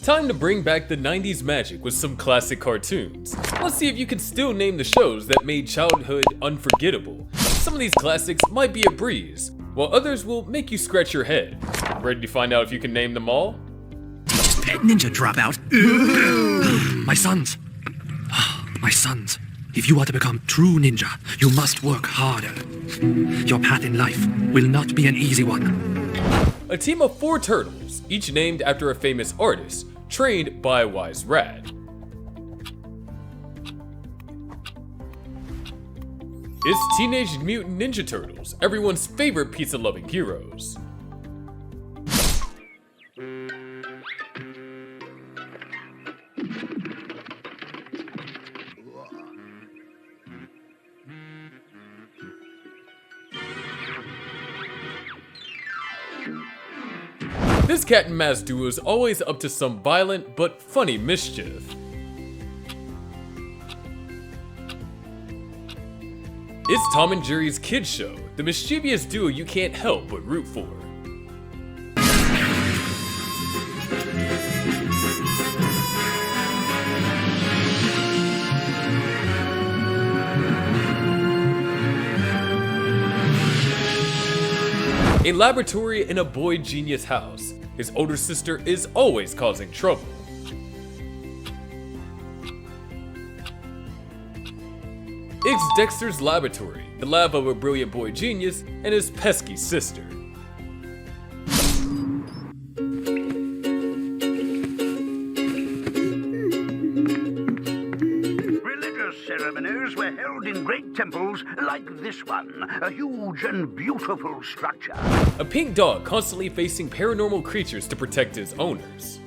Time to bring back the 90s magic with some classic cartoons. Let's see if you can still name the shows that made childhood unforgettable. Some of these classics might be a breeze, while others will make you scratch your head. Ready to find out if you can name them all? Just pet ninja dropout. My sons. My sons. If you are to become true ninja, you must work harder. Your path in life will not be an easy one. A team of 4 turtles, each named after a famous artist, trained by a wise rat. It's Teenage Mutant Ninja Turtles, everyone's favorite pizza-loving heroes. This cat and mouse duo is always up to some violent but funny mischief. It's Tom and Jerry's Kids Show, the mischievous duo you can't help but root for. A laboratory in a boy genius house. His older sister is always causing trouble. It's Dexter's Laboratory, the lab of a brilliant boy genius and his pesky sister. Religious ceremonies were held in great temples like this one, a huge and beautiful structure. A pink dog constantly facing paranormal creatures to protect his owners.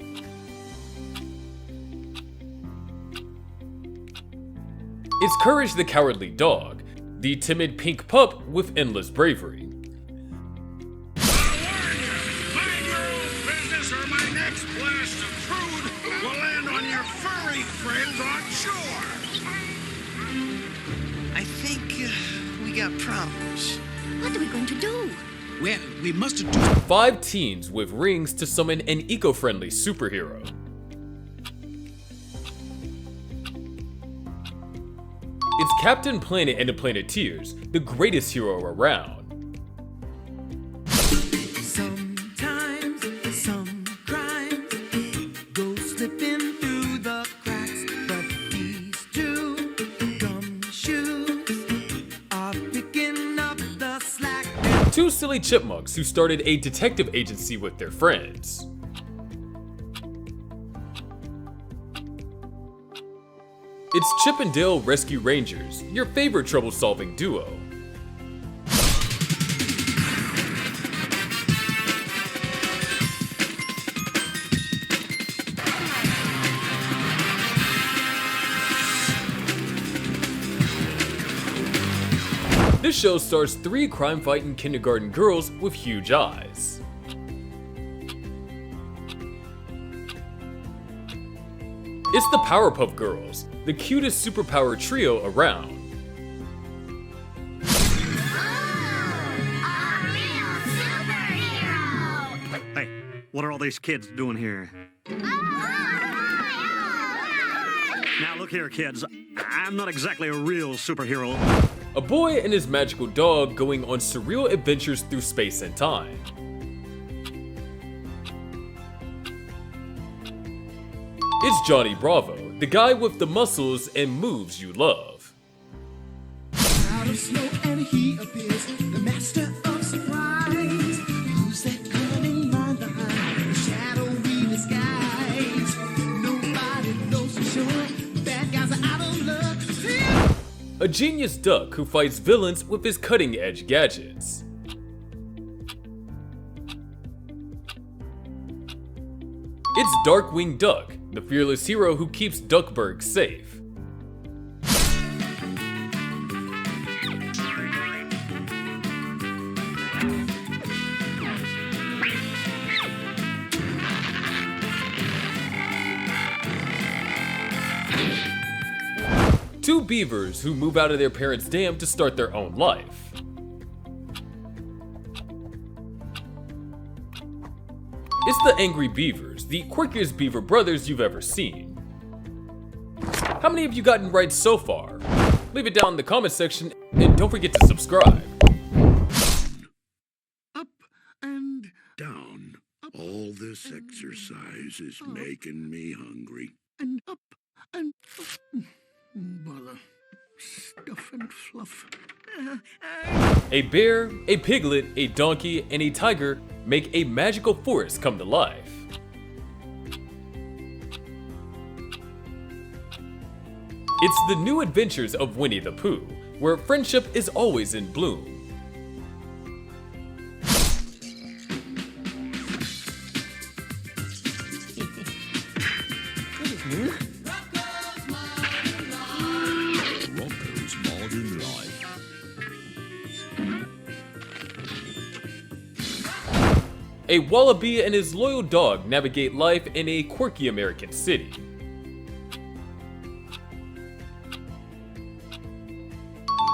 It's Courage the Cowardly Dog, the timid pink pup with endless bravery. Mind your own business or my next blast of crude will land on your furry friends on shore. I think we got problems. What are we going to do? Well, we must do 5 teens with rings to summon an eco-friendly superhero. It's Captain Planet and the Planeteers, the greatest hero around. Sometimes some crimes go slipping through the cracks, but these 2 gumshoes are picking up the slack. 2 silly chipmunks who started a detective agency with their friends. It's Chip and Dale Rescue Rangers, your favorite trouble-solving duo. This show stars 3 crime-fighting kindergarten girls with huge eyes. It's the Powerpuff Girls, the cutest superpower trio around. Hey, what are all these kids doing here? Now look here, kids. I'm not exactly a real superhero. A boy and his magical dog going on surreal adventures through space and time. It's Johnny Bravo, the guy with the muscles and moves you love. Out of snow and he appears, the master of surprise. Who's that cunning mind behind the shadowy disguise? Nobody knows for sure. Bad guys are out of luck. A genius duck who fights villains with his cutting-edge gadgets. It's Darkwing Duck, the fearless hero who keeps Duckburg safe. Two beavers who move out of their parents' dam to start their own life. It's the Angry Beavers, the quirkiest beaver brothers you've ever seen. How many have you gotten right so far? Leave it down in the comment section and don't forget to subscribe. Up and down. All this exercise is making me hungry. And up and bother. Stuff and fluff. A bear, a piglet, a donkey, and a tiger make a magical forest come to life. It's the new adventures of Winnie the Pooh, where friendship is always in bloom. Rocco's Modern Life. A wallaby and his loyal dog navigate life in a quirky American city.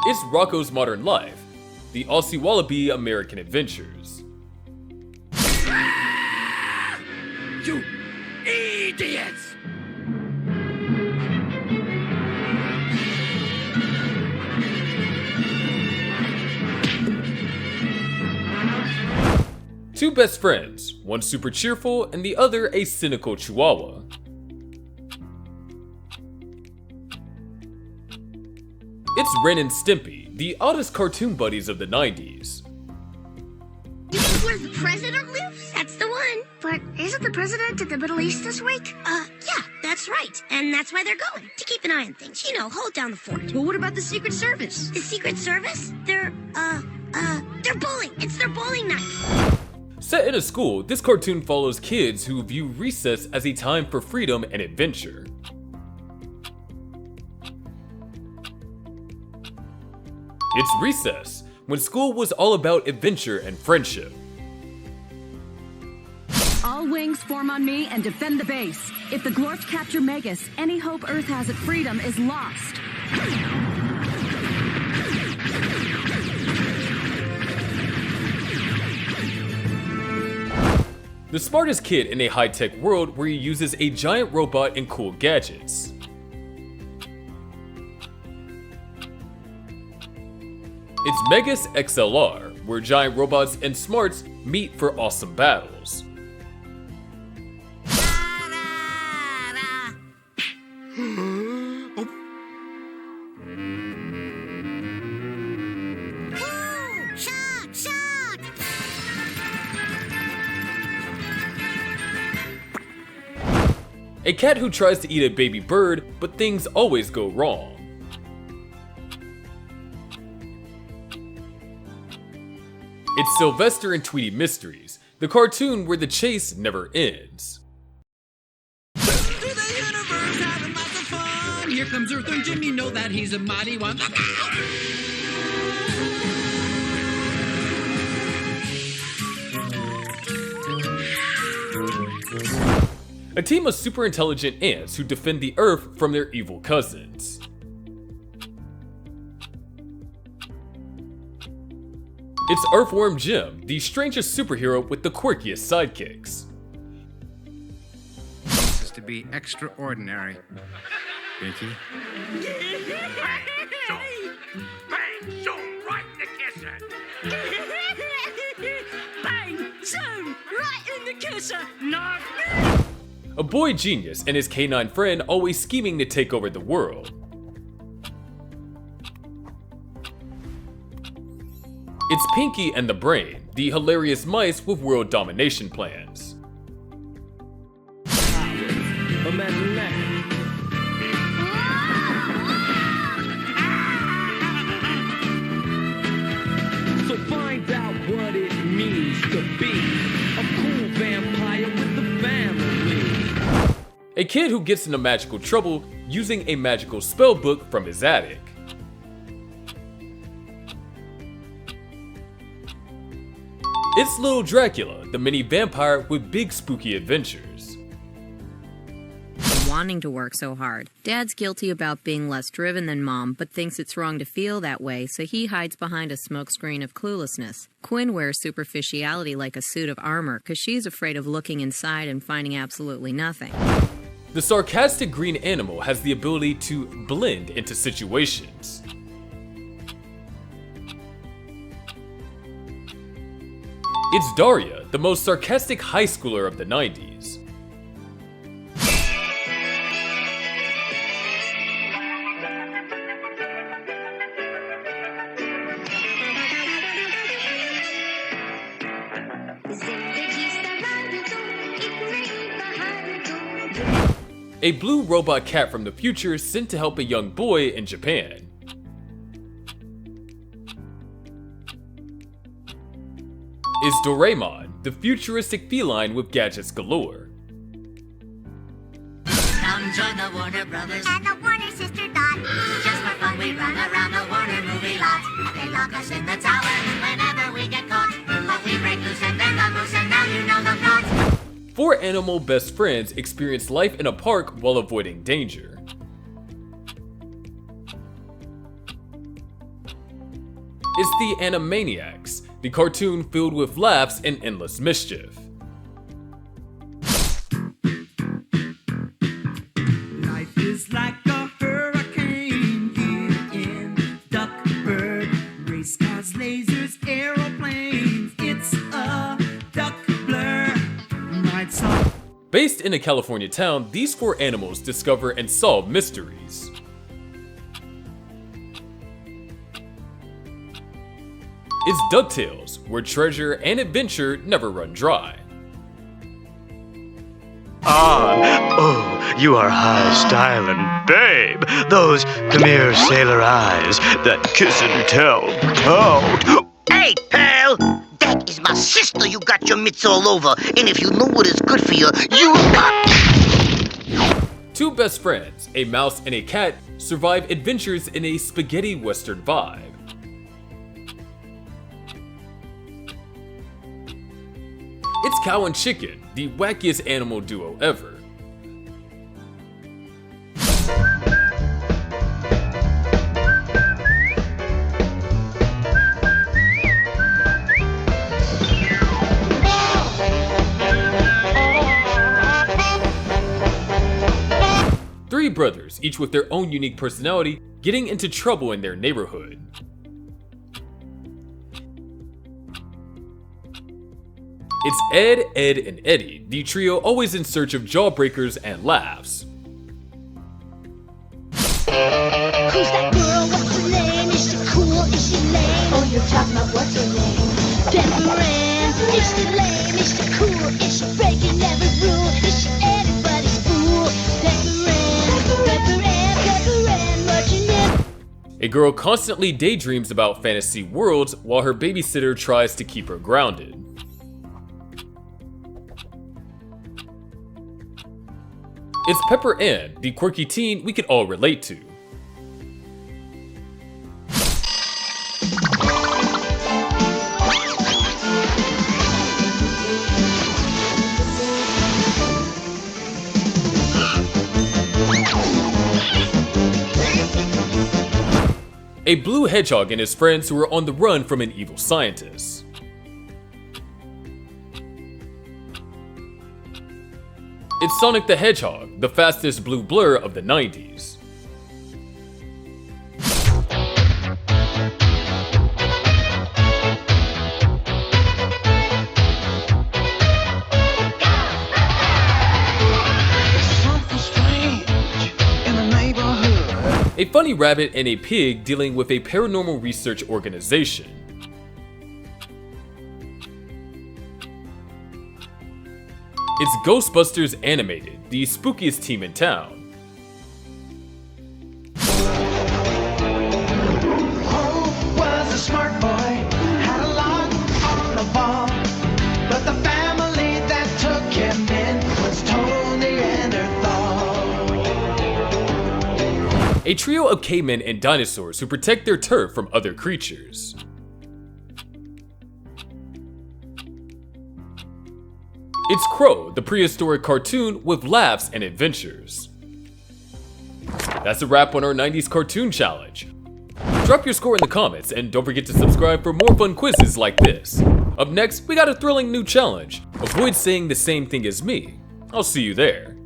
It's Rocco's Modern Life, the Aussie Wallaby American Adventures. You idiots! Two best friends, one super cheerful and the other a cynical chihuahua. It's Ren and Stimpy, the oddest cartoon buddies of the 90s. You mean where the president lives? That's the one. But isn't the president in the Middle East this week? Yeah, that's right. And that's why they're going. To keep an eye on things. You know, hold down the fort. Well, what about the Secret Service? The Secret Service? They're bowling. It's their bowling night. Set in a school, this cartoon follows kids who view recess as a time for freedom and adventure. It's recess, when school was all about adventure and friendship. All wings form on me and defend the base. If the Glorfs capture Megas, any hope Earth has at freedom is lost. The smartest kid in a high-tech world where he uses a giant robot and cool gadgets. It's Megas XLR, where giant robots and smarts meet for awesome battles. A cat who tries to eat a baby bird, but things always go wrong. It's Sylvester and Tweety Mysteries, the cartoon where the chase never ends. Through the universe, having lots of fun. Here comes Earthworm Jim, you know that he's a mighty one. Look out! A team of super intelligent ants who defend the Earth from their evil cousins. It's Earthworm Jim, the strangest superhero with the quirkiest sidekicks. This is to be extraordinary. Pinky? Bang! Zoom! Right in the kisser! Bang! Zoom! Right in the kisser! Not A boy genius and his canine friend always scheming to take over the world. It's Pinky and the Brain, the hilarious mice with world domination plans. Imagine that. So find out what it means to be a cool vampire with the family. A kid who gets into magical trouble using a magical spell book from his attic. It's Little Dracula, the mini vampire with big spooky adventures. wanting to work so hard. Dad's guilty about being less driven than Mom, but thinks it's wrong to feel that way, so he hides behind a smokescreen of cluelessness. Quinn wears superficiality like a suit of armor, because she's afraid of looking inside and finding absolutely nothing. The sarcastic green animal has the ability to blend into situations. It's Daria, the most sarcastic high schooler of the 90s. A blue robot cat from the future sent to help a young boy in Japan. Is Doraemon, the futuristic feline with gadgets galore. Come join the Warner Brothers And the Warner Sister Dot. Just for fun, we run around the Warner movie lot. They lock us in the tower whenever we get caught. But we break loose and then the moose, and now you know the plot. 4 animal best friends experience life in a park while avoiding danger. It's the Animaniacs, the cartoon filled with laughs and endless mischief. Life is like a hurricane, get in, duck, bird, race cars, lasers, aeroplanes. It's a duck blur. Nights off. Based in a California town, these 4 animals discover and solve mysteries. It's DuckTales, where treasure and adventure never run dry. Oh, you are high stylin', babe. Those come here sailor eyes, that kiss and tell pout. Hey, pal! That is my sister you got your mitts all over, and if you know what is good for you, you got... 2 best friends, a mouse and a cat, survive adventures in a spaghetti western vibe. It's Cow and Chicken, the wackiest animal duo ever. Three brothers, each with their own unique personality, getting into trouble in their neighborhood. It's Ed, Ed, and Eddie, the trio always in search of jawbreakers and laughs. Who's that girl? What's her name? Is she cool? Is she lame? Oh, you're talking about what's her name? Pepper Ann. Is she lame? Is she cool? Is she breaking every rule? Is she anybody's fool? Pepper Ann, what's your name? A girl constantly daydreams about fantasy worlds while her babysitter tries to keep her grounded. It's Pepper Ann, the quirky teen we can all relate to. A blue hedgehog and his friends who are on the run from an evil scientist. It's Sonic the Hedgehog, the fastest blue blur of the 90s. A funny rabbit and a pig dealing with a paranormal research organization. It's Ghostbusters Animated, the spookiest team in town. Hope was a smart boy, had a lot on the ball, but the family that took him in was total Neanderthal. A trio of cavemen and dinosaurs who protect their turf from other creatures. It's Crow, the prehistoric cartoon with laughs and adventures. That's a wrap on our 90s cartoon challenge. Drop your score in the comments and don't forget to subscribe for more fun quizzes like this. Up next, we got a thrilling new challenge. Avoid saying the same thing as me. I'll see you there.